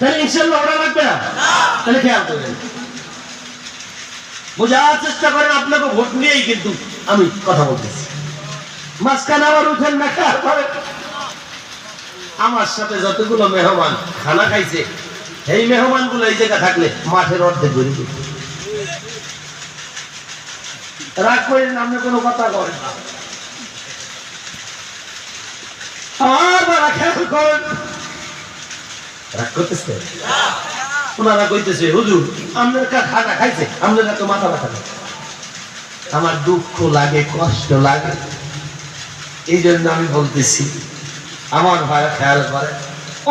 তাহলে ইনশাআল্লাহ ওরা লাগবে না। তাহলে খেয়াল করবেন, বোঝার চেষ্টা করেন, আপনাকে ভোট নিয়েই কিন্তু আমি কথা বলতেছি। মাঝখানে আবার উঠেন না, খেয়াল করেন আমার সাথে যতগুলো মেহমান খানা খাইছে এই মেহমান গুলো এই জায়গা থাকলে মাঠের অর্ধেক ঘুরে দিত। রাগ করেন, আপনি কোনো কথা করেন না। রাগ করতেছে, ওনারা কইতেছে হুজুর আপনার খানা খাইছে, আপনারা তো মাথা ব্যথা নেই। আমার দুঃখ লাগে, কষ্ট লাগে, এই জন্য আমি বলতেছি আমার ভাই খেয়াল করে।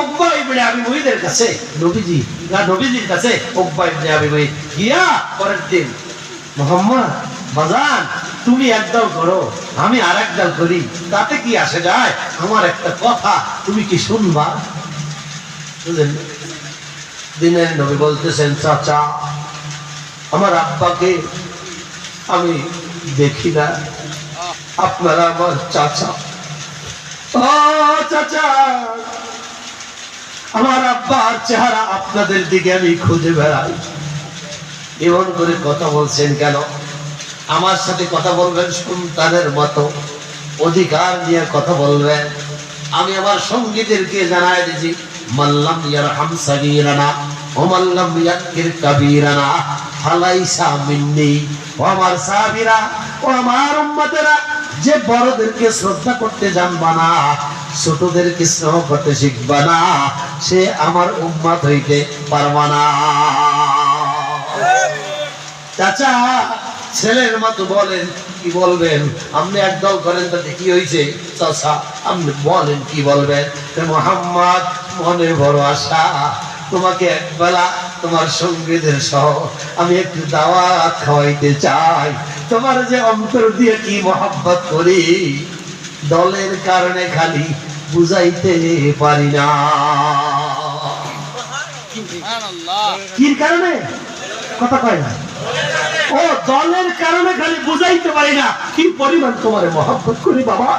উকবা ইবনে আবি মুঈদের কাছে নবীজির কাছে উকবা ইবনে আবি মুঈদ গিয়া পরের দিন, মুহাম্মদ বাজান তুমি একদল করো আমি আরেক দল করি, তাতে কি আসে যায়, আমার একটা কথা তুমি কি শুনবা? বুঝলেন? দিনের নবী বলতেছেন চাচা আমার আব্বাকে আমি দেখি না, আপনারা আমার চাচা। ও চাচা আমার আব্বার চেহারা আপনাদের দিকে আমি খুঁজে বেড়াই। এমন করে কথা বলছেন কেন? আমার সাথে কথা বলবেন সন্তানের মতো, অধিকার নিয়ে কথা বলবেন। আমি আমার সঙ্গীদেরকে জানাই দিছি মাল্লাম ইয়ারহাম সাগীরানা ওয়া মাল্লাম ইয়াকির কাবীরানা ফালাইসা মিন্নি। ও আমার সাহাবীরা, ও আমার উম্মতেরা, যে বড়দেরকে শ্রদ্ধা করতে জানবা না, ছোটদেরকে স্নেহ করতে শিখবা না, সে আমার উম্মত হইতে পারবা না। চাচা ছেলের মতো বলেন, কি বলবেন? আপনি একদল করেন তাতে কি হয়েছে? চাচা আপনি বলেন কি বলবেন? মুহাম্মদ মনে বড় আশা, তোমাকে একবেলা তোমার সঙ্গীদের সহ আমি একটু দাওয়াত খাওয়াইতে চাই। তোমার যে অন্তর দিয়ে কি মহব্বত করি, দলের কারণে খালি বুঝাইতে পারি না। কি কারণে কথা কয় না? ও দলের কারণে খালি বুঝাইতে পারি না কি পরিমাণ তোমার মহব্বত করি। বাবা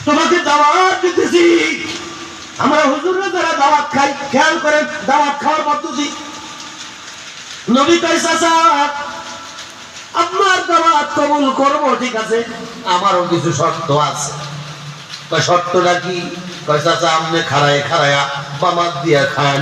তোমাকে দাওয়াত দিতেছি। আমরা হুজুররা যারা দাওয়াত খাই, খেয়াল করেন দাওয়াত খাওয়ার পদ্ধতি। নবী কয় চাচা আপনার দাওয়াত কবুল করব, ঠিক আছে, আমারও কিছু শর্ত আছে। কয় শর্তটা কি? কয় চাচা আপনি খাড়ায় খাড়ায়া বামাত দিয়া খান,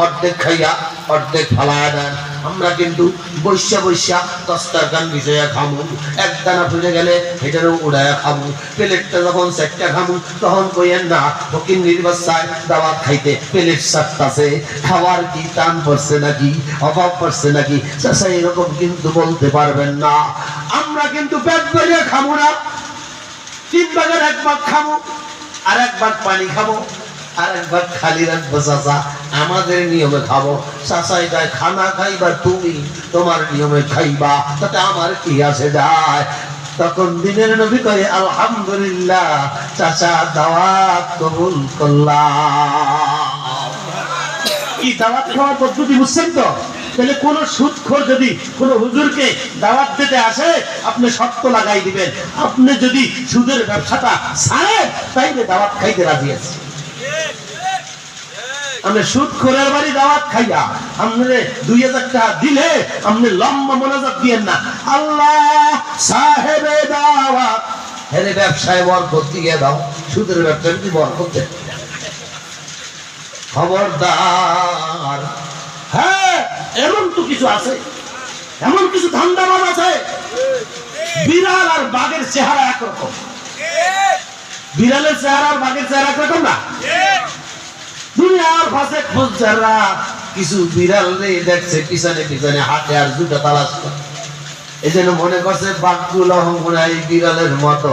অর্ধেক খাইয়া অর্ধেক ফালায়া দেন। আমরা কিন্তু বৈশা বৈশা দস্তারখান বিছাইয়া খামু, এক দানা ফুলে গেলে এটারও উড়াইয়া খামু। প্লেটটা যখন চারটা খামু তখন কইয়েন না ফকির নির্বাচায় দাওয়াত খাইতে প্লেট সারতাছে, খাওয়ার কি টান পড়ছে নাকি, অভাব পড়ছে নাকি? চাচা এরকম কিন্তু বলতে পারবেন না। আমরা কিন্তু পেট ভরিয়া খামু না, 3 ভাগের 1 ভাগ খামু, আর 1 ভাগ পানি খাবো, আর 1 ভাগ খালি রাখবো। চাচা আমাদের নিয়মে খাবো। চাচা এটা খানা খাইবা তুমি, তোমার নিয়মে খাইবা, তাতে আমার কি আসে যায়? তখন দিনের নবী কয় আলহামদুলিল্লাহ চাচা দাওয়াত কবুল করলাম। কি দাওয়াত খাওয়ার পদ্ধতি বুঝছেন তো? তাহলে কোন সুদখোর যদি কোন হুজুরকে দাওয়াত দিতে আসে, আপনি শর্ত লাগাই দিবেন, আপনি যদি সুদের ব্যবসাটা ছাড়েন তাইলে দাওয়াত খাইতে রাজি আছে। আপনি সুদখোরের বাড়ি দাওয়াত খাইয়া আপনি 2000 টাকা দিলে আপনি লম্বা মোনাজাত দিয়েন না, আল্লাহ সাহেবে দাওয়াত হেরে ব্যবসায় বরকত দিয়ে দাও। সুদের ব্যবসায় কি বরকত দেন? খবরদার। হ্যাঁ এমন তো কিছু আছে, এমন কিছু ধান্দাবাজ আছে, বিড়াল আর বাঘের চেহারা একরকম। বিড়ালের চেহারা আর বাঘের চেহারা একরকম না। দুনিয়ার ফাঁসে ফুজ্জাররা কিছু বিড়াল রে দেখছে পিছনে পিছনে হাতে আর জুতা তালাশ করে, এই জন্য মনে করছে বাঘগুলো মনে হয় বিড়ালের মতো।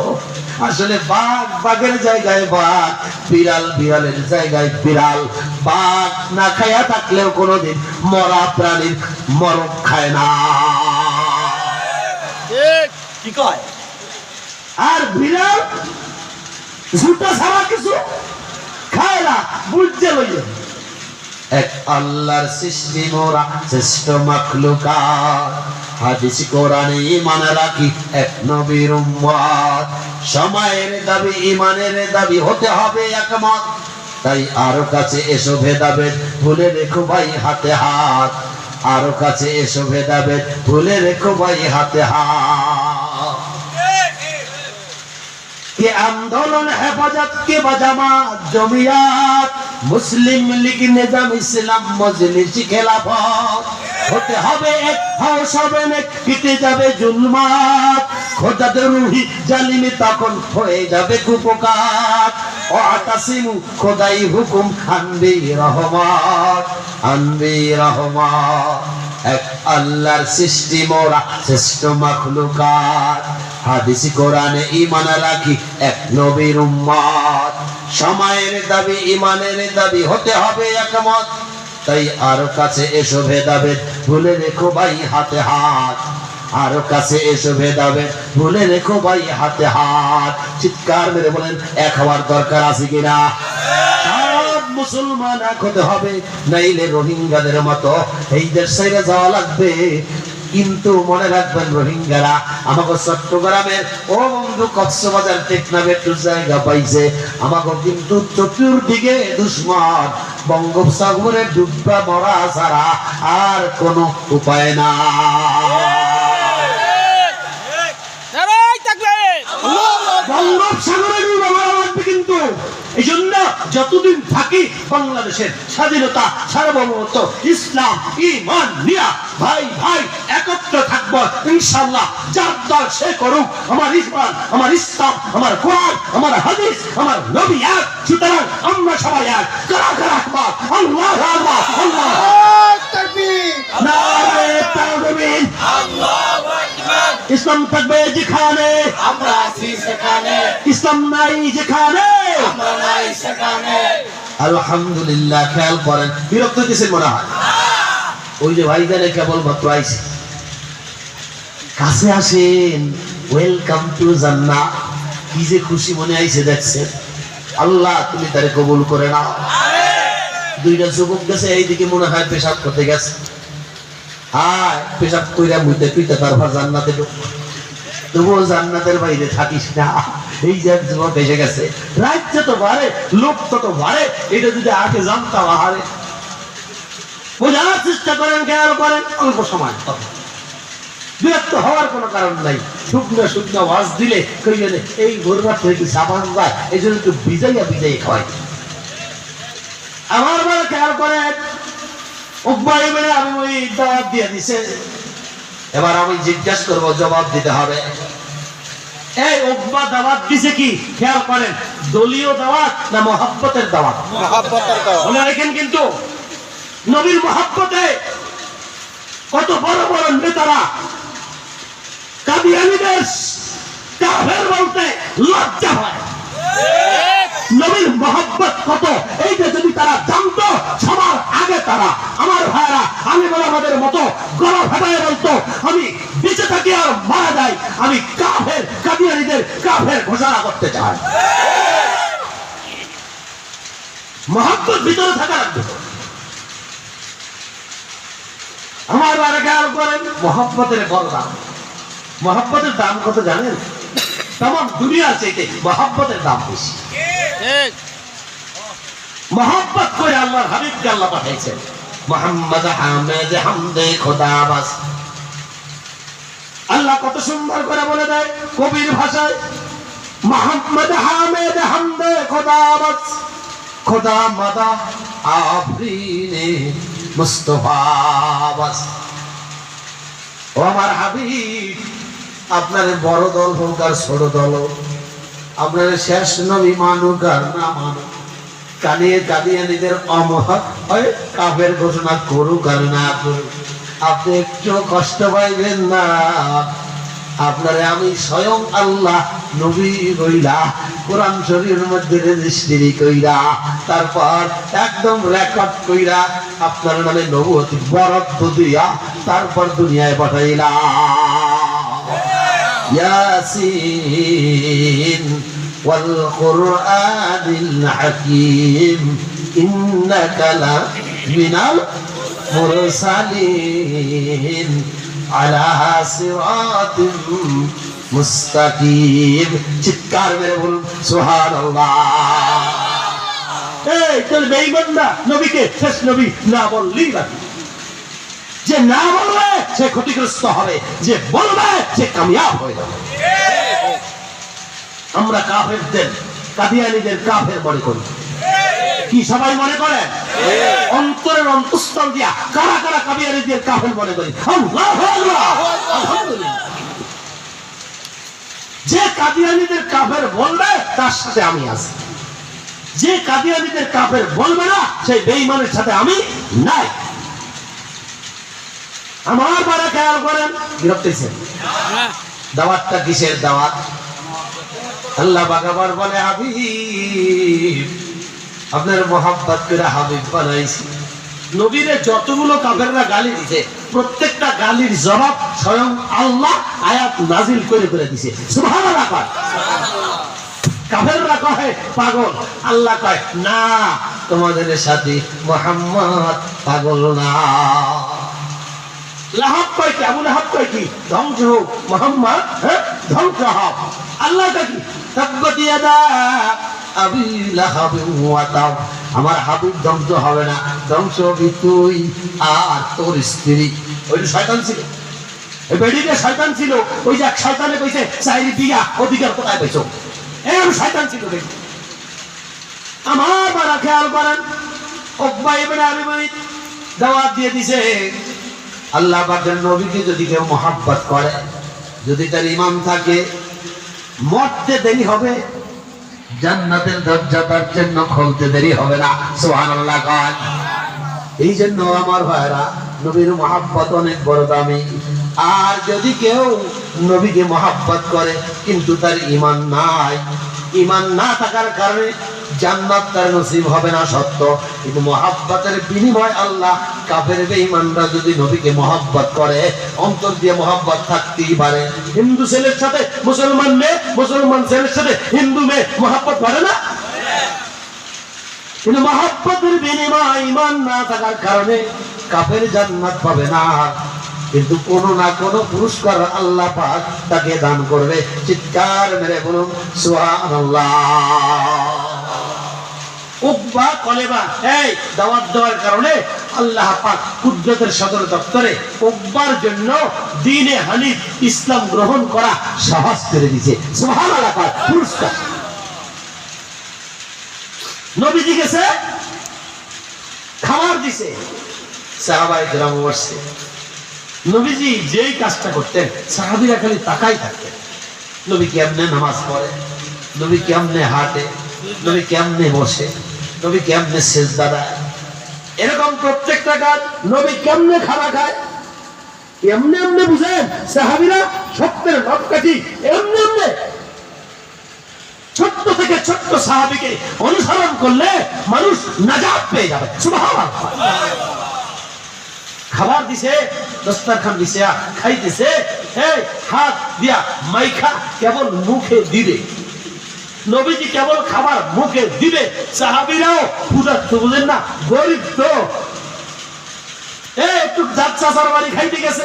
আসলে বাঘ বাঘের জায়গায় বাঘ, বিড়াল বিড়ালের জায়গায় বিড়াল। বাঘ না খায়া থাকলেও কোনোদিন মরা প্রাণীর মরক খায় না, কি কয়? আর বিড়াল জুতা ছাড়া কিছু খায় না, বুঝতে লইয়ে। এক আল্লাহর সৃষ্টি মোরা শ্রেষ্ঠ মাখলুকাত, হাদিস কোরআনে ঈমান রাখি এক নবীর উম্মত। সময়ের দাবি ইমানের দাবি হতে হবে একমত, তাই আরো কাছে এসো ভেদাভেদ ভুলে রেখো ভাই হাতে হাত, আরো কাছে এসো ভেদাভেদ ভুলে রেখো ভাই হাতে হাত। কে আন্দোলন হেফাজত কে বাজামাত জমিয়াত, মুসলিম লীগ নিজাম ইসলাম মজলিস খেলাফত, হতে হবে এক হাউস হবে এক কেটে যাবে জুলমাত, খোদাতে রুহি জালিমি তখন হয়ে যাবে কুপকাত, ও আতাসিমু খোদাই হুকুম আনবি রহমত, আনবি রহমত। এক আল্লাহর সৃষ্টি মোরা শ্রেষ্ঠ মাখলুকাত, হাদিস কোরআনে ঈমান রাখি এক নবীর উম্মত, সময়ের দাবি ঈমানের দাবি হতে হবে একমত, তাই আরো কাছে এসো ভেদাভেদ ভুলে রেখো ভাই হাতে হাত, আরো কাছে এসো ভেদাভেদ ভুলে রেখো ভাই হাতে হাত। চিৎকার মেরে বলেন এক হওয়ার দরকার আছে কিনা? সব মুসলমান এক হতে হবে, নাইলে রোহিঙ্গাদের মতো এই দেশ ছেড়ে যাওয়া লাগবে। কিন্তু মনে রাখবেন রোহিঙ্গারা আমাকে চট্টগ্রামের ও বন্ধু কক্সবাজার টেকনাফে একটু জায়গা পাইছে, আমাকে কিন্তু চতুর্দিকে দুশ্মন, বঙ্গোপসাগরে ডুববা মরা ছাড়া আর কোনো উপায় না। বঙ্গোপসাগরে ডুববা মরা লাগবে, কিন্তু এই জন্য যতদিন থাকি বাংলাদেশের স্বাধীনতা সার্বভৌমত্ব ইসলাম ঈমান নিয়া ভাই ভাই একত্র থাকবো ইনশাআল্লাহ। যার দল সে করুক, আমার ঈমান আমার ইসলাম আমার কোরআন আমার হাদিস আমার নবী এক, সুতরাং আমরা সবাই এক। কারা কারা আকবার, আল্লাহু আকবার, আল্লাহু তাকবীর, নারে তাকবীর, আল্লাহু আকবার। ইসলাম থাকবে যেখানে আমরা আছি সেখানে, ইসলাম নাই যেখানে আমরা নাই সেখানে। আলহামদুলিল্লাহ। খেয়াল করেন, বিরক্ত হইতেছেন মনে হয়? ওই যে ভাইজানে কেবল মাত্র আইছে, কাছে আসেন, ওয়েলকাম টু জান্নাহ। কি যে খুশি মনে আইছে দেখছেন, আল্লাহ তুমি তারে কবুল করে নাও। দুইটা যুবক গেছে এইদিকে, মনে হয় পেশাব করতে গেছে, আয় পেশাব কইরা মুইতে তুই তারপর জান্নাতে ঢুক, তবুও জান্নাতের বাইরে থাকিস না। এই যে যুবক এসে গেছে, রাজ্য তো বাড়ে লোক তো বাড়ে, এটা যদি আগে জানতাম। আহারে বোঝার চেষ্টা করেন, খেয়াল করেন, অল্প সময় বিরক্ত হওয়ার কোনো কারণ নাই। শুকনো শুকনো ওয়াজ দিলে কইলেন এই গরুবার থেকে কি সাবান যায়, এই জন্য একটু ভিজাইয়া ভিজাই খাওয়াই। আমার বেলা খেয়াল করেন, উকবা ইবনে আমি ওই দাওয়াত দিয়ে দিছে, এবার আমি জিজ্ঞাসা করবো, জবাব দিতে হবে। এই উকবা দাওয়াত দিছে কি খেয়াল করেন, দলীয় দাওয়াত না মহব্বতের দাওয়াত? মহব্বতের দাওয়াত। মনে রাখেন কিন্তু নবীর মহব্বতে কত বড় বড় নেতারা কাদিয়ানীদের কাফের বলতে লজ্জা হয়। নবীর মহব্বত কত, এইটা যদি তারা জানতো সবার আগে তারা, আমার ভাইরা আমি বলে আমাদের মতো গলা ফাটায় বলতো আমি বেঁচে থাকি আর মারা যাই, আমি কাফের কাদিয়ানীদের কাফের ঘোষণা করতে চাই। মহব্বত ভিতরে থাকা লাগবে। আমার বারে খেয়াল করেন, মহব্বতের বড় দাম। মহব্বতের দাম কত জানেন? তমাম দুনিয়ার চাইতে মহব্বতের দাম বেশি। মহব্বত করে আল্লাহর হাবিবকে আল্লাহ পাঠাইছেন, মুহাম্মদ হামিদ হামদে খোদা বাস। আল্লাহ কত সুন্দর করে বলে দেয় কবির ভাষায়, মুহাম্মদ হামিদ হামদে খোদা বাস, খোদা মাদা আফরিনে মুস্তাফা বাস। ও আমার হাবিব, আপনার বড় দল হোক আর ছোট দল হোক, আপনার শেষ নবী মানুক আর না মানুক, কানিয়ে কানিয়ে নিজের অমহৎ হয় কাফের ঘোষণা করুক আর না করুক, আপনি একটু কষ্ট পাইবেন না। আপনারে আমি স্বয়ং আল্লাহ নবী কইরা কোরআন শরীফের মধ্যে রেজিস্ট্রি কইরা তারপর একদম রেকর্ড কইরা আপনার নামে নবুয়তি বরাদ্দ দিয়া তারপর দুনিয়ায় পাঠাইলাম। ইয়াসিন ওয়াল কুরআনিল হাকীম ইন্নাকা লা মিনাল মুরসালিন আলা সিরাতিম মুস্তাকিম। চিৎকার মেরে বলুন সুবহানাল্লাহ। এই তোর বেঈমান না, নবীকে শেষ নবী না বললেই বাকি। যে না বলবে সে ক্ষতিগ্রস্ত হবে, যে বলবে সে কামিয়াব হয়ে যাবে। আমরা কাফেরদের, কাদিয়ানীদের কাফের মনে করি। কি সবাই মনে করে? অন্তরের অন্তঃস্থল দিয়া কারা কারা কাদিয়ানীদের কাফের মনে করি? আল্লাহু আকবার, আলহামদুলিল্লাহ। যে কাদিয়ানীদের কাফের বলবে তার সাথে আমি আছি, যে কাদিয়ানীদের কাফের বলবে না সেই বেঈমানের সাথে আমি নাই। আমার বারে খেয়াল করেন, বিরক্ত দাওয়াতটা কিসের দাওয়াত? আল্লাহ বাগাবার বলে হাবিব, আপনার মোহাব্বত করে হাবিব বানাইছি। নবীরে যতগুলো কাফেররা গালি দিছে প্রত্যেকটা গালির জবাব স্বয়ং আল্লাহ আয়াত নাজিল করে করে দিছে। সুবহানাল্লাহ। কাফেররা কয় পাগল, আল্লাহ কয় না, তোমাদের সাথে মুহাম্মদ পাগল না। লাহাব কয় কি, আবু লাহাব কয় কি, ধ্বংস হোক মুহাম্মদ, ধ্বংস হোক। আল্লাহ কয় কি, তাব্বাত ইয়াদা আবি লাহাব ওয়া তাব, আমার হাবিব ধ্বংস হবে না, ধ্বংস হবি তুই আর তোর স্ত্রী। ওই শয়তান ছিল, ওই বেডিতে শয়তান ছিল। ওই যে এক শয়তানে কইছে চাইরি দিয়া অধিকার কোথায় পাইছো, এরকম শয়তান ছিল বেডি। আমার বারা খেয়াল করেন, উকবা ইবনে আবি মুঈত দাওয়াত দিয়ে দিছে, আল্লাহ পাকের নবীকে যদি কেউ মহব্বত করে, যদি তার ঈমান থাকে, মরতে দেরি হবে, জান্নাতের দরজা তার জন্য খুলতে দেরি হবে না। সুবহানাল্লাহ। এই জন্য আমার ভাইরা, নবীর মহব্বত অনেক বড় দামি। আর যদি কেউ নবীকে মহব্বত করে কিন্তু তার ঈমান নাই, ঈমান না থাকার কারণে জান্নাত তার নসিব হবে না সত্য, কিন্তু মহব্বতের বিনিময় আল্লাহ কাফের বেঈমানরা যদি নবীকে মহব্বত করে, অন্তর দিয়ে মহব্বত থাকতেই পারে। হিন্দু ছেলের সাথে মুসলমান মেয়ে, মুসলমান ছেলের সাথে হিন্দু মেয়ে মহব্বত করে না, কিন্তু মহব্বতের বিনিময় ঈমান না থাকার কারণে কাফের জান্নাত পাবে না, কিন্তু কোনো না কোনো পুরস্কার আল্লাহ পাক তাকে দান করবে। চিৎকার মেরে বলুন সুবহানাল্লাহ। উকবা কলেবা এই দাওয়াত দেওয়ার কারণে আল্লাহ পাক কুদরতের সদর দপ্তরে উকবার জন্য দ্বীনে হানিফ ইসলাম গ্রহণ করা সহজ করে দিয়েছে। সুবহানাল্লাহ। পুরস্কার নবীজি গেছে, খাবার দিছে, সাহাবায়ে কেরাম বসছে। নবীজি যেই কাজটা করতেন সাহাবীরা খালি তাকাই থাকতেন। নবী কেমনে নামাজ পড়ে, নবী কেমনে হাঁটে, নবী কেমনে বসে, নবী কেমনে সিজদা দেয়, এরকম প্রত্যেকটা কাজ, নবী কেমনে খানা খায়, এমনি এমনি বুঝেন সাহাবীরা সত্যের মাপকাঠি এমনি এমনি। ছোট্ট থেকে ছোট্ট সাহাবীকে অনুসরণ করলে মানুষ নাজাত পেয়ে যাবে। সুবহানাল্লাহ। খাবার দিছে, দস্তরখান দিছে, খাইতেছে, এই হাত দিয়া মাইখা কেবল মুখে দিবে, নবীজি কেবল খাবার মুখে দিবে, সাহাবীরাও ক্ষুধার্ত, বুঝেন না, গরিব তো, একটু চাচার বাড়ি খাইতে গেছে,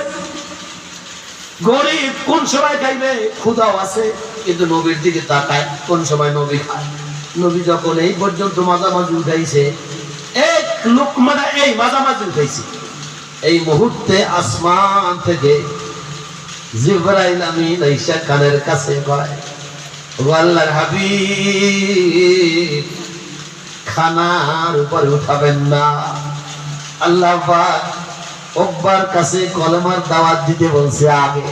গরিব কোন সময় খাইবে, ক্ষুধাও আছে, কিন্তু নবীর দিকে তাকায় কোন সময় নবী খায়। নবী যখন এই পর্যন্ত মাঝামাঝি উঠাইছে, এক লুকমাটা এই মাঝামাঝি উঠাইছে, এই মুহূর্তে আসমান থেকে জিবরাইল আমিন আয়েশা কানের কাছে কয়, ও আল্লাহর হাবিব, খানার উপরে উঠাবেন না, আল্লাহ পাক উকবার কাছে কলেমার দাওয়াত দিতে বলছে আগে।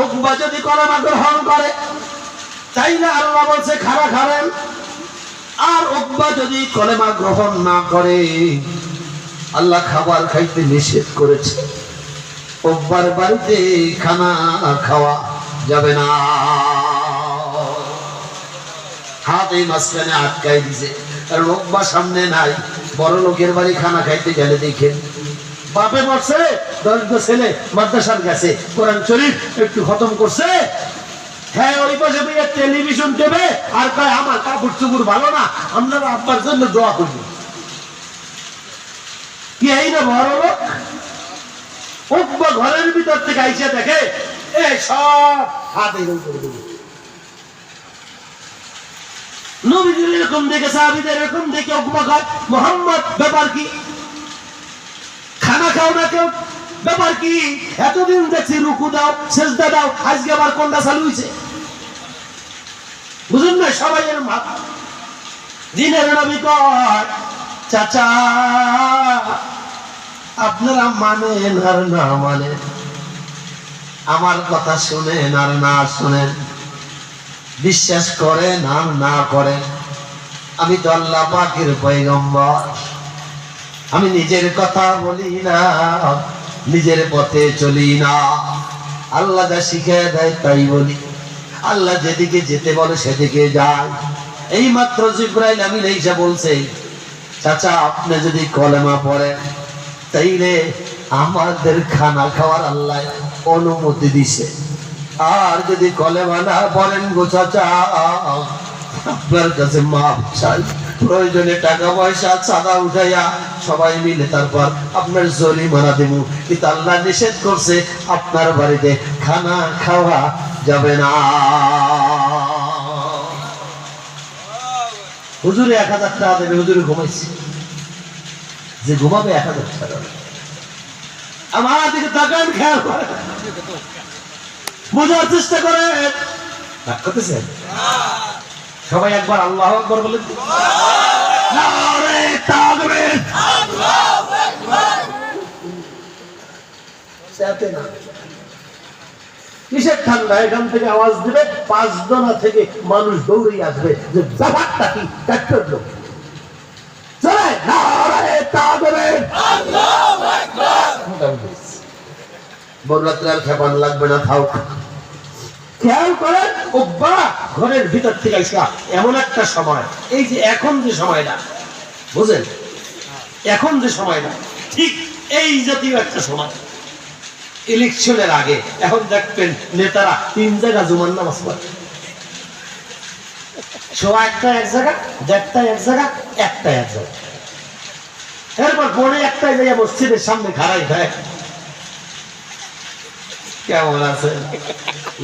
উকবা যদি কলেমা গ্রহণ করে তাইলে আল্লাহ বলছে খানা খাবেন, আর উকবা যদি কলেমা গ্রহণ না করে আল্লাহ খাবার খাইতে নিষেধ করেছে, উকবার বাড়িতে খানা খাওয়া যাবে না। হাত এই মাঝখানে আটকাই দিছে, কারণ উকবা সামনে নাই। বড় লোকের বাড়ি খানা খাইতে গেলে দেখেন, বাপে মরছে, দরিদ্র ছেলে মাদ্রাসার গেছে, কোরআন শরীফ একটু খতম করছে, হ্যাঁ ওই পাশে টেলিভিশন দেবে আর কয় আমার কাপড় চুপড় ভালো না, আপনারা আব্বার জন্য দোয়া করবেন। কি এই না বড় লোক? উকবা ঘরের ভিতর থেকে আইসা দেখে এই সব হাত এরকম করে দেবে, নবীদের এরকম দেখে সাহাবীদের এরকম দেখে উকবা কয় মুহাম্মদ ব্যাপার কি? খানা খাও না কেউ, ব্যাপার কি? এতদিন দেখছি রুকু দাও সেজদা দাও, আজকে আবার কোনটা চালু হয়েছে? বুঝুন না সবাই এর মা দিনের নবী কয় চাচা আপনারা মানেন আর না মানেন, আমার কথা শুনেন আর না শুনেন, বিশ্বাস করেন আর না করেন, আমি তো আল্লাহ পাকের পয়গম্বর। আমি নিজের কথা বলি না, নিজের পথে চলি না, আল্লাহ যা শিখে দেয় তাই বলি, আল্লাহ যেদিকে যেতে বলে সেদিকে যাই। এই মাত্র জিবরাইল আমিন এসে বলছে চাচা আপনি যদি কলেমা পড়েন তাইলে আমাদের খানা খাওয়ার আল্লাহ অনুমতি দিছে, আর যদি কলেমা না পড়েন গো চাচা আপনার কাছে মাপ চাই, প্রয়োজনে টাকা পয়সা চাঁদা উঠাইয়া সবাই মিলে তারপর আপনার জরিমানা দেব, কিন্তু আল্লাহ নিষেধ করছে আপনার বাড়িতে খানা খাওয়া যাবে না। হুজুরে 1000 টাকা দেবে, হুজুরে ঘুমাইছি, যে ঘুমাবে 1000 টাকা। আমার দিকে তাকান, খেয়াল করে বোঝার চেষ্টা করে। করতেছেন সবাই একবার আল্লাহু আকবার বলেন। নারে তাকবীর, আল্লাহু আকবার। সাথে না কিসের ঠান্ডা, এখান থেকে আওয়াজ দিবে 5 দনা থেকে মানুষ দৌড়ে আসবে যে ব্যাপারটা কি ডাক্তার লোক চলে। নারে তাকবীর, আল্লাহু আকবার। বড় রাত্রে আর খেপান লাগবে না, থাও। খেয়াল করেন ওব্বা ঘরের ভিতর থেকে আসা এমন একটা সময়, এই যে এখন যে সময়টা বুঝেন, এখন যে সময়টা ঠিক এই জাতীয় একটা সময় ইলেকশনের আগে। এখন দেখবেন নেতারা 3 জায়গা জুমার নামাজ পড়ে, সোয়া একটা এক জায়গা, দেড়টা এক জায়গা, একটা এক জায়গা, এরপর পরে একটাই জায়গা মসজিদের সামনে খাড়াই দেয়। কেমন আছে?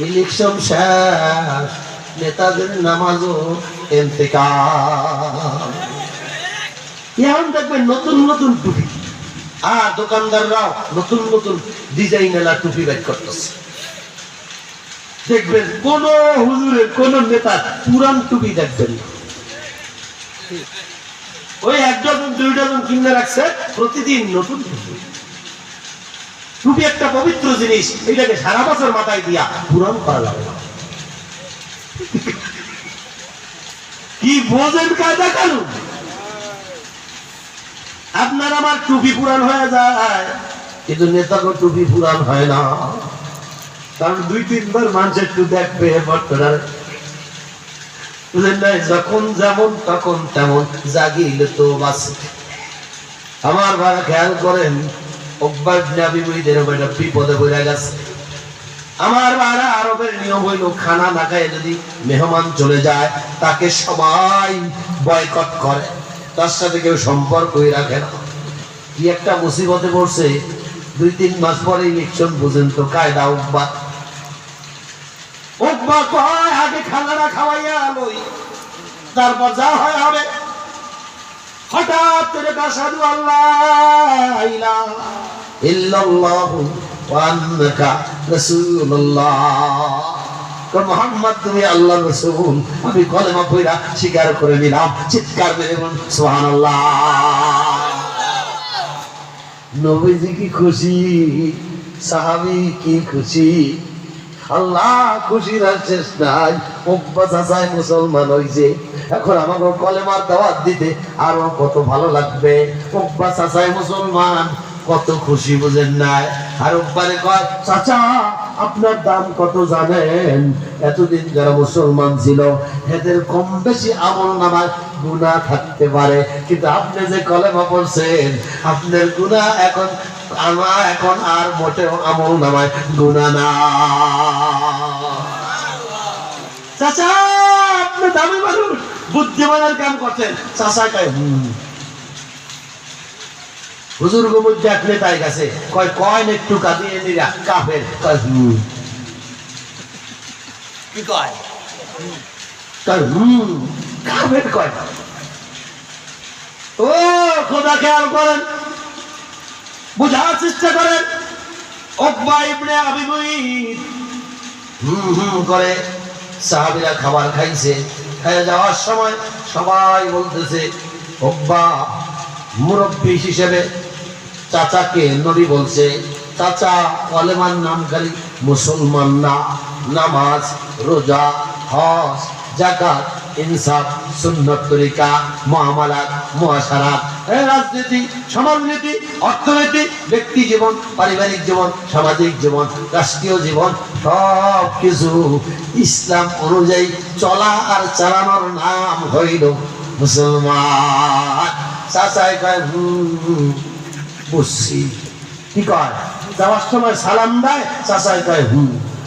ইলেকশন শেষ, নেতাদের নামাজও ইন্তেকাল। এখন দেখবেন নতুন নতুন টুপি, আর দোকানদাররাও নতুন নতুন ডিজাইনেলা টুপি বের করতেছে। দেখবেন কোন হুজুরের কোন নেতার পুরান টুপি দেখবেন না, ওই 1 ডজন 2 ডজন কিনে রাখছে, প্রতিদিন নতুন টুপি। টুপি একটা পবিত্র জিনিস, এটাকে সারা বছর মাথায় দিয়া পুরান করা যাবে না। কি বোঝেন কায়দা কানুন? আপনার আমার টুপি পুরান হয়ে যায়, কিন্তু নেতাকে টুপি পুরান হয় না, কারণ 2-3 বার মানুষ একটু দেখবে বর্তমানে বুঝলেন না, যখন যেমন তখন তেমন, জাগিলে তো বাঁচে। আমার ভাড়া খেয়াল করেন ওকবার নাবিদের একটা বিপদে পড়ে গেছে। আমার ভাড়া আরবের নিয়ম হইল খানা না খায় যদি মেহমান চলে যায় তাকে সবাই বয়কট করে, তার সাথে কেউ সম্পর্কই রাখে না। কি একটা মুসিবতে পড়ছে, 2-3 মাস পরে ইলেকশন বুঝেন তো কায়দা উকবা উকবা কয় আগে খানাটা খাওয়াইয়া লই, তারপর যা হয় হবে। হঠাৎ করে আশহাদু আল্লাহ ইলাহা ইল্লাল্লাহু ওয়া আন্নাকা রাসূলুল্লাহ, মুহাম্মদ তুমি আল্লাহর রাসূল, আমি কলেমা পড়া স্বীকার করে নিলাম। চিৎকার করে বলুন সুবহানাল্লাহ। নবীজি কি খুশি, সাহাবী কি খুশি, আল্লাহ খুশির আর শেষ নাই। উকবা চাচাই মুসলমান হইছে, এখন আমাকে কলেমার দাওয়াত দিতে আরো কত ভালো লাগবে। উকবা চাচাই মুসলমান, কত খুশি বুঝেন নাই। আর উকবারে কয় চাচা আপনার দাম কত জানেন? এতদিন যারা মুসলমান ছিল এদের কম বেশি আমল নামায় গুনাহ থাকতে পারে, কিন্তু আপনি যে কলেমা পড়ছেন আপনার গুনাহ এখন আর মোটেও আমল নামায় গুনাহ না। চাচা আপনি দামি মানুষ, বুদ্ধিমানের কাম করছেন। চাচা কয় হুজুর মধ্যে এক নেতাই গেছে, কয় কয়েন একটু কাঁদিয়ে নিরা কাফের, কয় কি কয় কাফের কয় ও খোদা খেয়াল করেন বুঝার চেষ্টা করেন উকবা ইবনে আবি মুঈত করে সাহাবীরা খাবার খাইছে খেয়ে যাওয়ার সময় সবাই বলতেছে উকবা মুরব্বী হিসেবে চাচাকে নবী বলছে চাচা কলেমার নামকারী মুসলমান না নামাজ রোজা হজ যাকাত ইনসাফ সুন্নত তরিকা মুআমালাত মুআশারাত রাজনীতি সমাজনীতি অর্থনীতি ব্যক্তি জীবন পারিবারিক জীবন সামাজিক জীবন রাষ্ট্রীয় জীবন সব কিছু ইসলাম অনুযায়ী চলা আর চালানোর নাম হইল মুসলমান চাচাই কয় বুঝছি কি কয় যাওয়ার সময় সালাম দেয় চাচাই কয়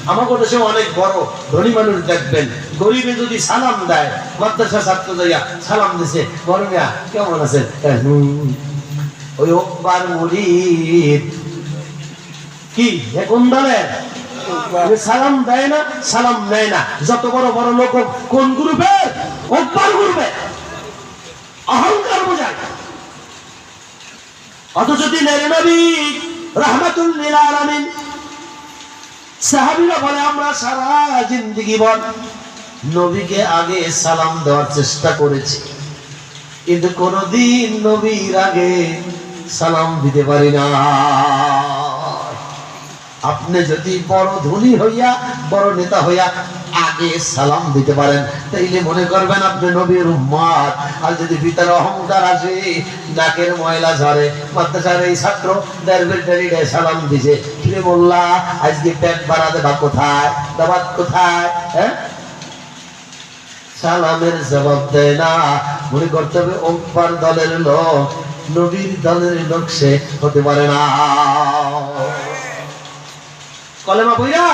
আমাকে দেশে অনেক বড় ধনী মানুষ দেখবেন গরিবে যদি সালাম দেয় মাদ্রাসা ছাত্র যাইয়া সালাম দিছে বড় মিয়া কেমন আছেন ওই উকবার মুরিদ কি কোন দলের সালাম দেয় না সালাম নেয় না যত বড় বড় লোক কোন গ্রুপের উকবার গ্রুপে অহংকার বোঝায় অথচ দিনের নবী রাহমাতুল লিল আলামিন সাহাবীরা বলে আমরা সারা জিন্দেগি ভর নবীকে আগে সালাম দেওয়ার চেষ্টা করেছি কিন্তু কোনদিন নবীর আগে সালাম দিতে পারি না আপনি যদি বড় ধনী হইয়া বড় নেতা হইয়া আগে সালাম দিতে পারেন তাইলে মনে করবেন আপনি নবীর উম্মত আর যদি ভিতরে অহংকার আসে নাকের ময়লা ঝরে মাদ্রাসার এই ছাত্র দেড় সালাম দিছে কিরে মোল্লা আজকে পেট বাড়াতে বা কোথায় দাবাত কোথায় হ্যাঁ সালামের জবাব দেয় না মনে করতে হবে উকবার দলের লোক নবীর দলের লোক সে হতে পারে না কলেমা বইরা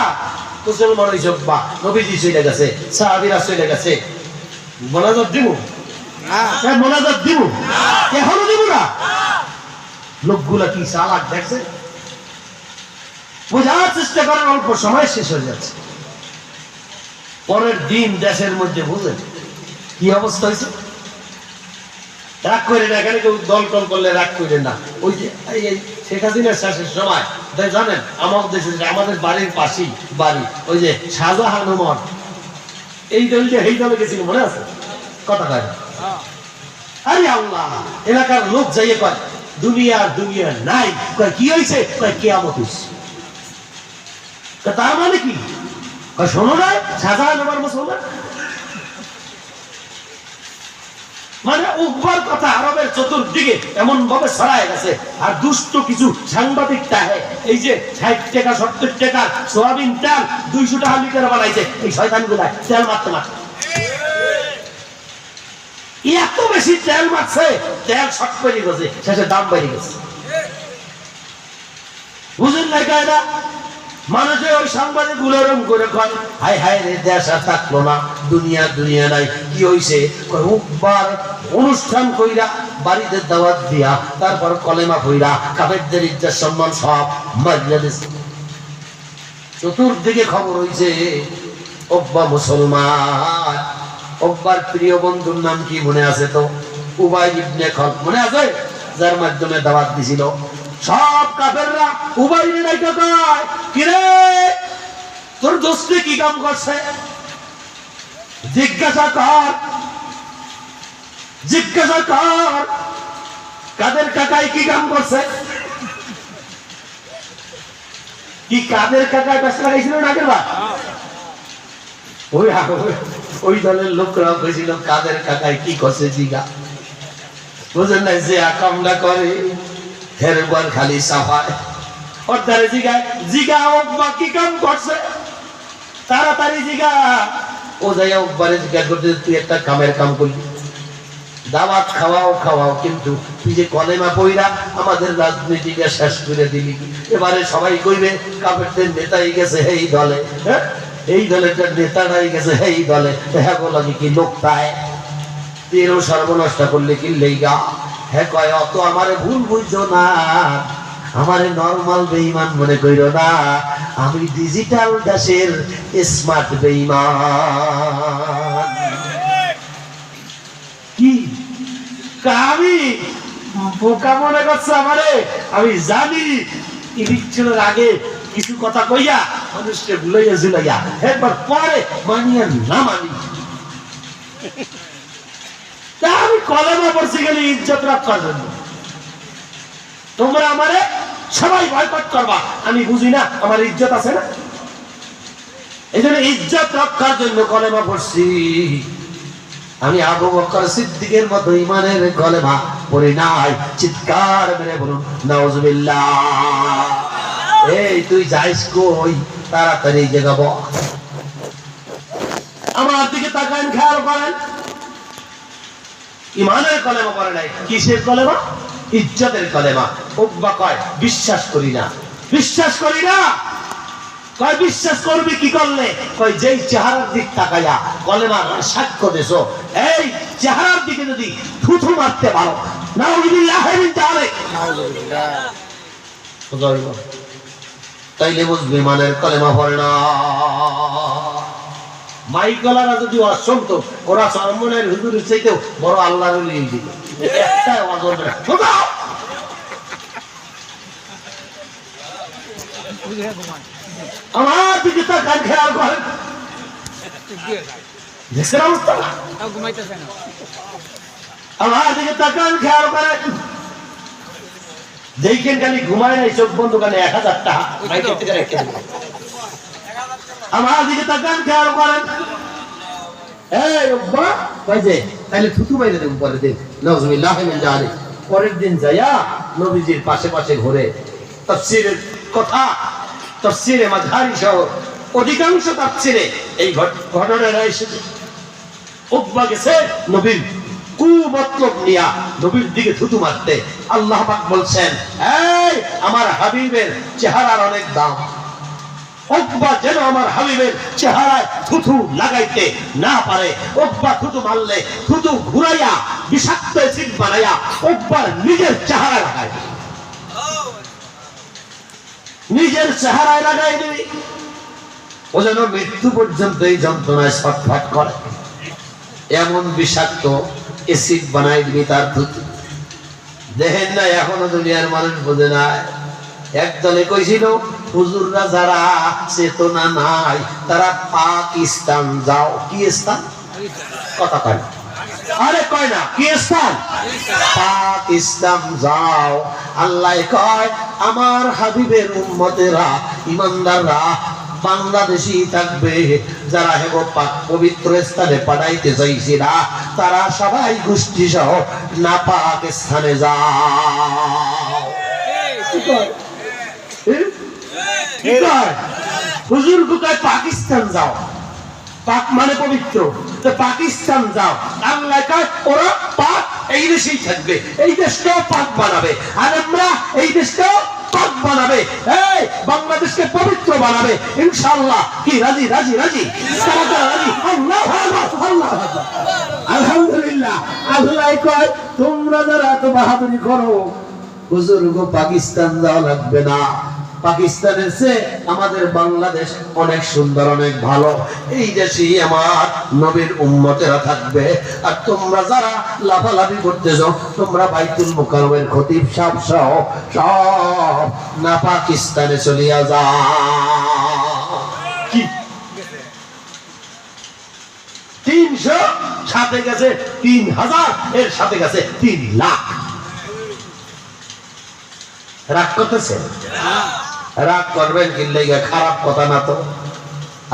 মুসলমান হইছে উকবা নবীজি চলে গেছে সাহাবীরা চলে গেছে মোনাজাত দিব না মোনাজাত দিব এখনো দিব না লোকগুলা কি চালাক দেখছে বোঝার চেষ্টা করেন অল্প সময় শেষ হয়ে যাচ্ছে পরের দিন দেশের মধ্যে বুঝলেন কি অবস্থা হয়েছে রাগ করে না এখানে কেউ দল টল করলে রাগ করে না ওই যে শেখ হাসিনার শেষের সময় জানেন আমাদের দেশে আমাদের বাড়ির পাশেই বাড়ি ওই যে শাহজাহান ওমর এই দলটা এই দলে গেছিল মনে আছে কথা কয় আরে আল্লাহ এলাকার লোক যাইয়ে কয় দুনিয়া নাই কয় কি হয়েছে কয় কিয়ামত হইছে তার মানে কি কয় শোনো না শাহজাহান ওমর মুসলমান মানে উকবার কথা আরবের চতুর্দিকে এমন ভাবে ছড়ায় গেছে আর দুষ্ট কিছু সাংবাদিক তাহে এই যে 60 টাকা 70 টাকা সোয়াবিন তেল 200 টাকা লিটার বানাইছে এই শয়তানগুলা তেল মারতে এত বেশি তেল মারছে তেল শর্ট পড়ে গেছে শেষে দাম বেড়ে গেছে বুঝেন না কায়দা মানুষের ওই সাংবাদিক গুলো রং করে কয় হায় হায় রে দেশ আর থাকলো না দুনিয়া নাই কি হইছে উকবার অনুষ্ঠান কইরা বাড়িতে দাওয়াত দিয়া তারপর কলেমা কইরা কাফেরদের ইজ্জত সম্মান সব মারিয়া দিছে চতুর্দিকে খবর হইছে উকবা মুসলমান উকবার প্রিয় বন্ধুর নাম কি মনে আছে তো উবাই ইবনে খালদ মনে আছে যার মাধ্যমে দাওয়াত দিছিল সব কাফেররা উবাইরে ডাইকা কয় কি রে তোর দোস্তে কি কাম করছে জিজ্ঞাসা কর কাদের কাকাই কি কাম করছে কি কাদের কাকায় ব্যস্ত লাগাইছিল না আগের বার ওই দলের লোকরা কইছিল কাদের কাকায় কি করছে জিগা বুঝেন না যে আকামটা করে হেরবার খালি সাফায় অর্ধারে জিগা উকবা কি কাম করছে তাড়াতাড়ি জিগা ও যাইয়া উকবারে জিজ্ঞা করতে তুই একটা কামের কাম করলি দাওয়াত খাওয়াও কিন্তু তুই যে কলেমা পইরা আমাদের রাজনীতিটা শেষ করে দিলি এবারে সবাই কইবে কাফেরদের নেতাই গেছে এই দলে হ্যাঁ এই দলের নেতাটাই গেছে এই দলে হ্যাঁ বলো কি লোক তাই তেরো সর্বনষ্ট করলে কি লেগা হ্যাঁ কয় অত আমারে ভুল বুঝছো না আমারে নরমাল বেঈমান মনে কইরো না আমি ডিজিটাল দেশের স্মার্ট বেঈমান আমি বোকা মনে করছে আমারে, আমি জানি ইলেকশনের আগে কিছু কথা কইয়া মানুষকে ভুলাইয়া ঝুলাইয়া একবার পরে মানিয়া না মানি। তা আমি কলেমা পড়ছি গেলে ইজ্জত রক্ষার জন্য। তোমরা আমারে সবাই বয়কট করবা, আমি বুঝি না আমার ইজ্জত আছে না, এই জন্য ইজ্জত রক্ষার জন্য কলেমা পড়ছি। আমি আবু বকর সিদ্দিকের মতো ইমানের কলেমা পড়ি নাই। চিৎকার মেরে বলুন নাউজুবিল্লাহ। এই তুই যাইস কই? তাড়াতাড়ি জায়গা বল। আমার দিকে তাকান, খেয়াল করেন। ইমানের কলেমা পড়ে নাই, কিসের কলেমা? ইজ্জতের কলেমা। উকবা কয় বিশ্বাস করি না, বিশ্বাস করি না। কয় বিশ্বাস করবি কি করলে? কয় যেই চেহারার দিক তাকাইয়া কলেমার সাক্ষ্য দেছো, এই চেহারার দিকে যদি থুথু মারতে পারো, নাউজুবিল্লাহ মিন যালিক, তাইলে বুঝবি ইমানের কলেমা পড়ে না। মাইকলারা যদি অসন্ত, ওরা সরমনের হুজুরের চাইতেও বড় আল্লাহর ওলি দিল। একটা ওয়াজন না। আমার দিকে তাকান, খেয়াল করেন। দেশের অবস্থা আমার দিকে তাকান, খেয়াল করেন। দেখেন খালি ঘুমায় নাই, চোখ বন্ধ কানে 1000 টাকা মাইকের থেকে রেখে দেব। আমার দিকে তাকান, খেয়াল করেন। এই রব্বা কইছে তাইলে থুতু বাইরে দেব পরে দিন। নাউজুবিল্লাহ মিন যালিক। পরের দিন যায়া নবীজির পাশে পাশে ঘুরে তাফসীরের কথা, তাফসীরে মাযহারি সহ অধিকাংশ তাফসীরে এই ঘটনাটা এসেছে। উকবা গেছে নবীর কুমতলব নিয়া নবীর দিকে থুতু মারতে। আল্লাহ পাক বলছেন, এই আমার হাবিবের চেহারার অনেক দাম। উকবা যেন আমার হাবিবের চেহারায় থুতু লাগাইতে না পারে। উকবা থুতু মারলে থুতু ঘুরাইয়া বিষাক্ত অ্যাসিড বানাইয়া উকবার নিজের চেহারা লাগায়, নিজের চেহারায় লাগাই দিবি। ও যেন মৃত্যু পর্যন্ত এই যন্ত্রণায় ছটফট করে, এমন বিষাক্ত অ্যাসিড বানাই দিবি তার থুতু। দেখেন না এখনো দুনিয়ার মানুষ বোঝে না। একদলে কইছিল হুজুররা যারা চেতনা নাই তারা পাকিস্তান যাও। কি স্থান? কথা কয় না, আরে কয় না, কি স্থান? পাকিস্তান যাও। আল্লাহ কয় আমার হাবিবের উম্মতেরা, ইমানদাররা বাংলাদেশি থাকবে। যারা হেগো পাক পবিত্র স্থানে পাঠাইতে চাইছে না, তারা সবাই গোষ্ঠী সহ না পাকিস্তানে যাও। হুজুর কয় পাকিস্তান যাও, পাক মানে পবিত্র, তো পাকিস্তান যাও। আল্লাহ কয় ওরা পাক এই দেশেই থাকবে, এই দেশটাও পাক বানাবে, আর আমরা এই দেশটাও পাক বানাবে, এই বাংলাদেশকে পবিত্র বানাবে ইনশাআল্লাহ। কি রাজি? রাজি রাজি রাজি। আল্লাহু আকবার, আল্লাহু আকবার, আলহামদুলিল্লাহ। আল্লাহ কয় তোমরা যারা এত বাহাদুরি করো, হুজুর গো পাকিস্তান যাওয়া লাগবে না। পাকিস্তানের চেয়ে আমাদের বাংলাদেশ অনেক সুন্দর, অনেক ভালো। এই দেশেই আমার নবীর উম্মতেরা থাকবে। আর তোমরা যারা লাফালাফি করতেছো, তোমরা বাইতুল মুকাররমের খতিব সাহেব সহ সব না পাকিস্তানে চলিয়া যাও। কি 300 সাথে গেছে 3000, এর সাথে গেছে 3 লাখ। রাগ করতেছে? রাগ করবেন কি লাগা? খারাপ কথা না তো।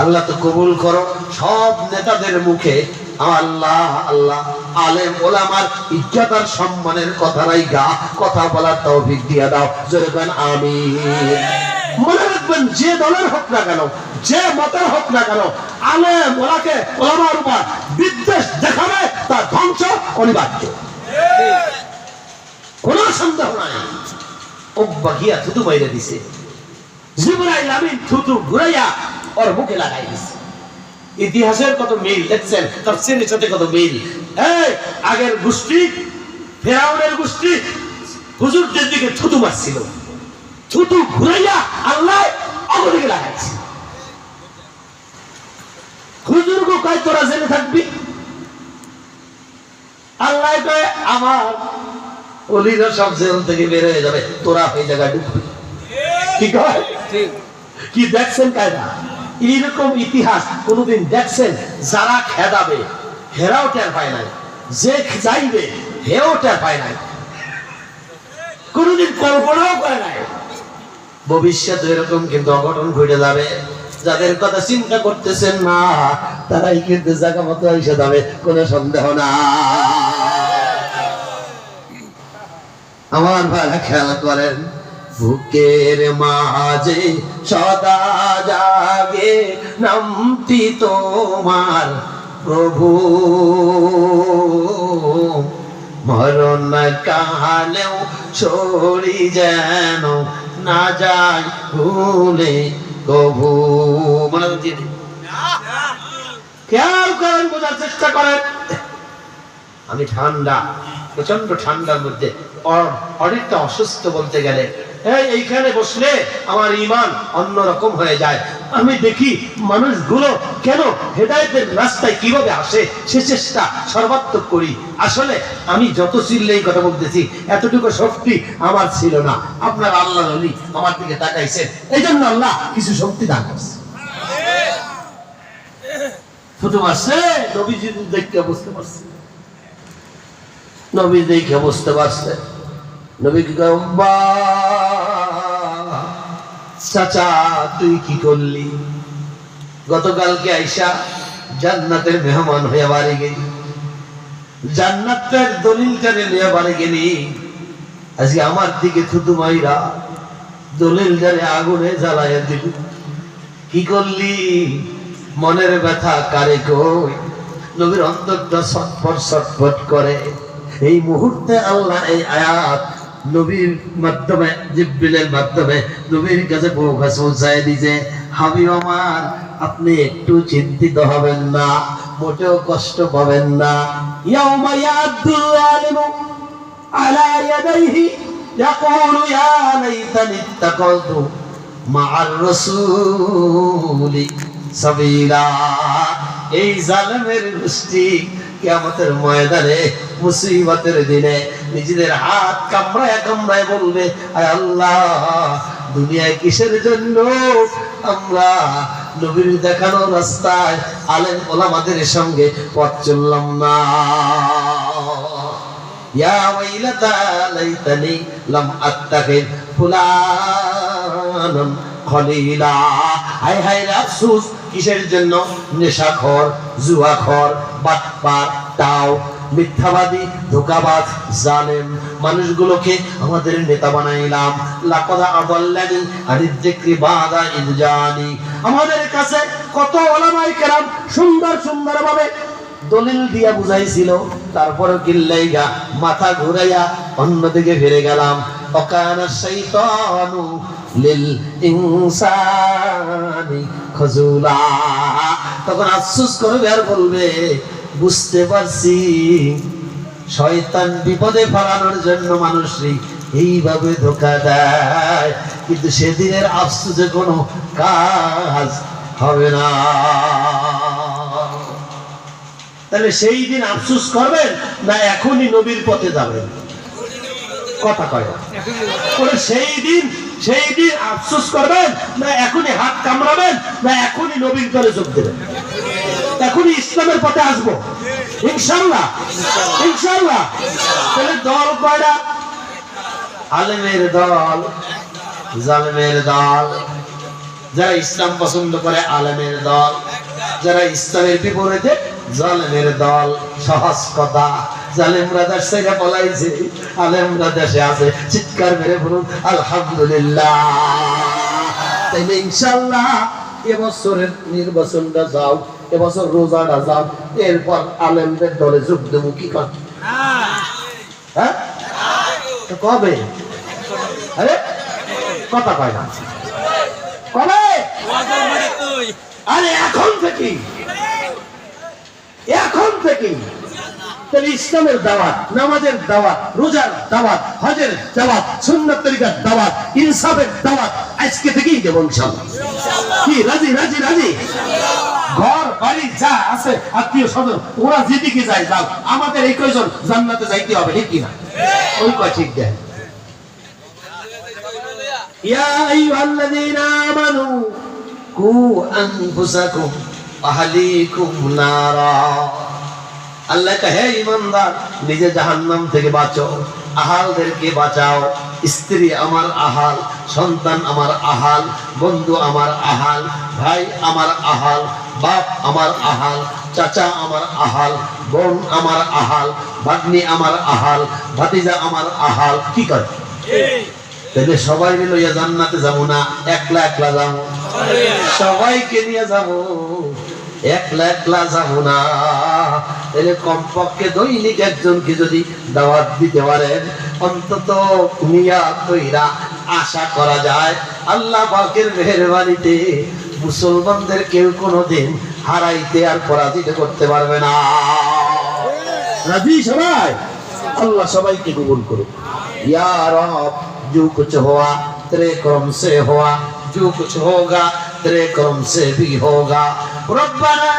আল্লাহ তো কবুল করো। সব নেতাদের মুখে আল্লাহ আল্লাহ, আলেম ওলামার ইজ্জত আর সম্মানের কথাই গা কথা বলার তৌফিক দিয়া দাও। জোরে বলেন আমিন। মনে রাখবেন, যে দলের হোক না কেন, যে মতের হোক না কেন, আলেম ওলাকে ওলামার উপর বিদ্বেষ দেখাবে তার ধ্বংস অনিবার্য, কোনো সন্দেহ নাই। উকবা গিয়া থুতু বাইরে দিছে, জিবরাইল আমিন থুতু ঘুরাইয়া ওর মুখে লাগাই দিছে। ইতিহাসের কত মিল দেখছেন, তাফসীরের সাথে কত মিল। এই আগের গোষ্ঠী, ফেরাউনের গোষ্ঠী হুজুরদের দিকে থুতু মারছিল, থুতু ঘুরাইয়া আল্লাহ ওদিকে লাগাইছে। হুজুর গো কয় তোরা জেনে থাকবি, আল্লাহ কয় আমার অলিরা সব জেল থেকে বের হয়ে যাবে, তোরা ওই জায়গায় ঢুকবি। কি কয়? কি দেখছেন কায়দা? এইরকম ইতিহাস কোনদিন দেখছেন? যারা খেদাবে হেরাও টের পায় নাই, যে যাইবে হেও টের পায় নাই, কোনদিন কল্পনাও করে নাই। ভবিষ্যতে এরকম কিন্তু অঘটন ঘটে যাবে। যাদের কথা চিন্তা করতেছেন না তারাই কিন্তু জায়গা মতো এসে যাবে, কোনো সন্দেহ না। আমার ভাড়া খেয়াল করেন, বুকের মাঝে সদা জাগে নামটি তোমার প্রভু, মরণ কালেও ছড়ি যেন না যায় ভুলে কভু। মনে হচ্ছে খেয়াল করেন, বোঝার চেষ্টা করেন। আমি ঠান্ডা, প্রচন্ড ঠান্ডার মধ্যে অনেকটা অসুস্থ বলতে গেলে। এইখানে বসলে আমার ঈমান অন্যরকম হয়ে যায়। আমি দেখি মানুষগুলো কেন হেদায়েতের রাস্তায় কিভাবে আসে সে চেষ্টা সর্বাত্মক করি। আসলে আমি যত চিল্লে এই কথা বলতেছি এতটুকু শক্তি আমার ছিল না। আপনার আল্লাহ নবী আমার দিকে তাকাইছেন, এই জন্য আল্লাহ কিছু শক্তি দান করছে। ছোট মাসে নবীজি দেখতে বুঝতে পারছে, নবী দেখে বুঝতে পারছে। নবী কি কয়, চাচা তুই কি করলি? গতকালকে আইসা জান্নাতের মেহমান হয়ে বাড়ি গেলি, জান্নাতের দলিলটা নিয়ে বাড়ি গেলি, আজকে আমার দিকে থুতু মাইরা দলিলটারে আগুনে জ্বালাইয়া দিলি। কি করলি? মনের ব্যথা কারে কই? নবীর অন্তরটা ছটফট ছটফট করে। এই মুহূর্তে আল্লাহ এই আয়াত নবীর মাধ্যমে, জিবরিলের মাধ্যমে নবীর কাছে পৌঁছায় দিয়েছে, হাবিব আমার আপনি একটু চিন্তিত হবেন না, মোটেও কষ্ট পাবেন না। ইয়াউমা ইয়াদুল আলিমু আলা ইয়াদাইহি ইয়াকুলু ইয়া লাইতানি ইত্তাকালতু মা'আর রাসূলি সাবিলা। এই জালেমের গোষ্ঠী কিয়ামতের ময়দানে মুসিবতের দিনে নিজেদের হাত কামড়ায় কামড়ায় বলবে, আয় আল্লাহ দুনিয়ায় কিসের জন্য আমরা নবীর দেখানো রাস্তায় আলেম ওলামাদের সঙ্গে পথ চললাম না। ইয়া ওয়াইলাতা লাইতানি লাম আত্তাখিদ ফুলানান খলিলা। হায় হায় আফসোস, কিসের জন্য? নেশাখোর, জুয়াখোর, বাটপার, টাও, মিথ্যাবাদী, ধোঁকাবাজ, জালেম মানুষগুলোকে আমাদের নেতা বানাইলাম। লাকাদ আদাল্লানি আনিয যিকরি বাদা ইয জানি। আমাদের কাছে কত উলামায়ে কেরাম সুন্দর সুন্দর ভাবে দলিল দিয়া বুঝাইছিল, তারপরে কিল্লাইগা মাথা ঘুরাইয়া অন্যদিকে ফিরে গেলাম। ওয়াকানা শাইতানু লিল ইনসানি খাজুলা। তখন আফসোস করবে আর বলবে, বুঝতে পারছি শয়তান বিপদে ফেলানোর জন্য মানুষই এইভাবে ধোঁকা দেয়, কিন্তু সেদিনের আফসোসে কোনো কাজ হবে না। তাহলে সেই দিন আফসোস করবেন না এখনই নবীর পথে যাবেন? কথা কয় না। সেই দিন আফসোস করবেন না এখনই হাত কামড়াবেন না এখনই নবীর দলে যোগ দেবেন? এখনই ইসলামের পথে আসবো ইনশাআল্লাহ, ইনশাআল্লাহ। তাহলে দল কয়টা? আলেমের দল, জালেমের দল। যারা ইসলাম পছন্দ করে আলেমের দল, যারা ইসলামের বিপরীতে জালেমের দল। সহজ কথা, জালেমরা দেশ থেকে পলাইছে, আলেমরা দেশে আছে। চিৎকার মেরে বলুন আলহামদুলিল্লাহ। তাইলে ইনশাআল্লাহ এবছরের নির্বাচনটা যাও, এবছর রোজাটা যাও, এরপর আলেমদের দলে যোগ দেবো। কি কর? হ্যাঁ, কবে? আরে কথা কয় না, কবে? আরে এখন থেকে, এখন থেকে তাহলে ইসলামের দাওয়াত, নামাজের দাওয়াত, রোজার দাওয়াত, হজের দাওয়াত, সুন্নাত তরিকার দাওয়াত, ইনসাফের দাওয়াত আজকে থেকেই দেব ইনশাআল্লাহ। কি রাজি রাজি রাজি? ঘর বাড়ি যা আছে আত্মীয় স্বজন ওরা যেদিকে যায় যাও, আমাদের এই কয়জন জান্নাতে যাইতে হবে, ঠিক কিনা? ওই কয় ঠিক দেয়। ইয়া আইয়ুহাল্লাযীনা আমানু কু আনফুসাকুম আহলিকুম নারা। আল্লাহ কহে ঈমানদার নিজে জাহান্নাম থেকে বাঁচো, আহালদেরকে বাঁচাও। স্ত্রী আমার আহাল, সন্তান আমার আহাল, বন্ধু আমার আহাল, ভাই আমার আহাল, বাপ আমার আহাল, চাচা আমার আহাল, বোন আমার আহাল, ভাগ্নি আমার আহাল, ভাতিজা আমার আহাল। কি করে? তাহলে সবাই মিলে জান্নাতে যাবো না, একলা একলা যাবো? সবাইকে নিয়ে যাবো, একলা একলা যাবো না। তাহলে কমপক্ষে দৈনিক একজনকে যদি দাওয়াত দিতে পারেন, অন্তত নিয়াত কইরা আশা করা যায় আল্লাহ পাকের মেহেরবানিতে মুসলমানদের কেউ কোনোদিন হারাইতে আর পরাজিত করতে পারবে না। রাজি সবাই? আল্লাহ সবাইকে কবুল করুক। ইয়া রব, जो कुछ हुआ तेरे करम से हुआ, जो कुछ होगा तेरे करम से भी होगा। रब्बना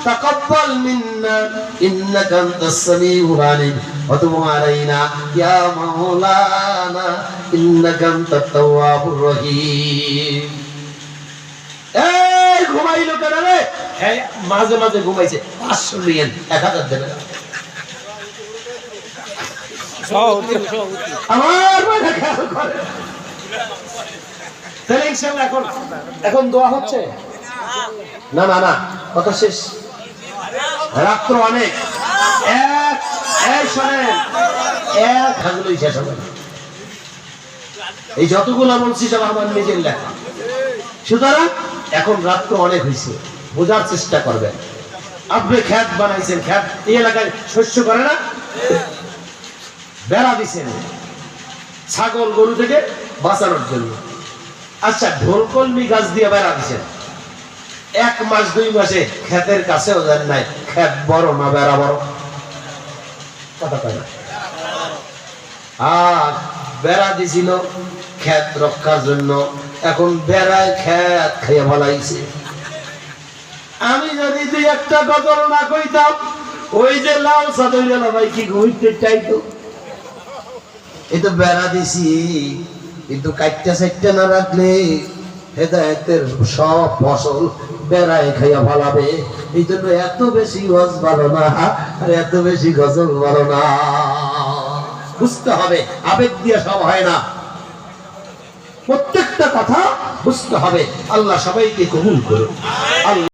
तकब्बल मिन्ना इन्नका अंतस समीउल अलीम व तुब अलैना या मौलाना इन्नका अंतात तव्वाबुर रहीम। এই ঘুমাইলো কেন রে? এই মাঝে মাঝে ঘুমাইছে, 500 নিয়েন, 1000 দেবেন। আমার মানে খেয়াল করে। তাহলে ইনশাআল্লাহ এখন দোয়া হচ্ছে না? না না, কথা শেষ, রাত্র অনেক। শেষ হবে। এই যতগুলো বলছি সব আমার নিজের লেখা, সুতরাং এখন রাত্র অনেক হয়েছে, বোঝার চেষ্টা করবেন। আপনি খ্যাত বানাইছেন, খ্যাত এই এলাকায় শস্য করে না, বেড়া দিছেন ছাগল গরু থেকে বাঁচানোর জন্য। আচ্ছা, ঢোলকলমি গাছ দিয়ে বেড়া দিছেন, 1 মাস 2 মাসে ক্ষেতের কাছেও যান নাই, ক্ষেত বড় না বেড়া বড়? কথা কয় না। আর বেড়া দিছিল ক্ষেত রক্ষার জন্য, এখন বেড়ায় ক্ষেত খাইয়া ফলাইছে। আমি যদি 2-1টা গজল না কইতাম, ওই যে লাল সাদর ভাই কি ঘুরতে চাইতো। এই তো বেড়া দিছি, কিন্তু কাটটা সাইটটা না রাখলে হেদায়েতের সব ফসল বেড়ায় খাইয়া ফলাবে। এই জন্য এত বেশি ওয়াজ ভালো না, আর এত বেশি গজল ভালো না। বুঝতে হবে, আবেগ দিয়ে সব হয় না, প্রত্যেকটা কথা বুঝতে হবে। আল্লাহ সবাইকে কবুল করুন। আল্লাহ